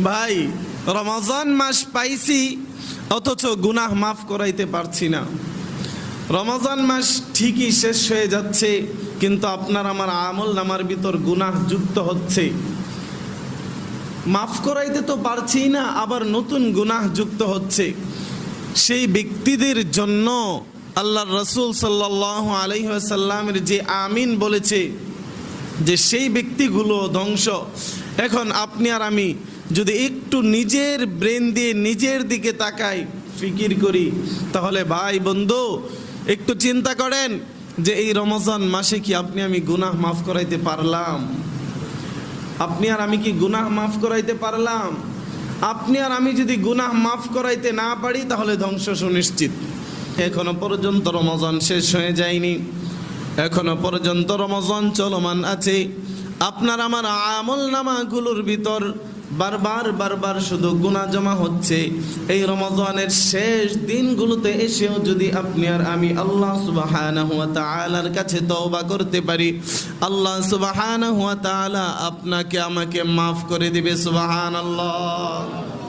ভাই রমজান মাস পাইছি অথচ গুনাহ মাফ করাইতে পারছি না। রমজান মাস ঠিকই শেষ হয়ে যাচ্ছে, কিন্তু আপনার আমার আমল নামার ভিতর গুনাহ যুক্ত হচ্ছে। মাফ করাইতে তো পারছি না, আবার নতুন গুনাহ যুক্ত হচ্ছে। সেই ব্যক্তিদের জন্য আল্লাহর রাসূল সাল্লাল্লাহু আলাইহি ওয়াসাল্লামের যে আমিন বলেছে, যে সেই ব্যক্তিগুলো ধ্বংস। এখন আপনি আর আমি যদি একটু নিজের ব্রেন দিয়ে নিজের দিকে তাকাই, ফিকির করি, তাহলে ভাই বন্ধু একটু চিন্তা করেন যে এই রমজান মাসে কি আপনি আমি গুনাহ মাফ করাইতে পারলাম? আপনি আর আমি কি গুনাহ মাফ করাইতে পারলাম? আপনি আর আমি যদি গুনাহ মাফ করাইতে না পারি, তাহলে ধ্বংস সুনিশ্চিত। এখনো পর্যন্ত রমজান শেষ হয়ে যায়নি, এখনো পর্যন্ত রমজান চলমান আছে। আপনার আমার আমল নামাগুলোর ভিতর বারবার শুধু গুনাহ জমা হচ্ছে। এই রমজানের শেষ দিনগুলোতে এসেও যদি আপনি আর আমি আল্লাহ সুবহানাহু ওয়া তাআলার কাছে তওবা করতে পারি, আল্লাহ সুবহানাহু ওয়া তাআলা আপনাকে আমাকে মাফ করে দিবে। সুবহানাল্লাহ।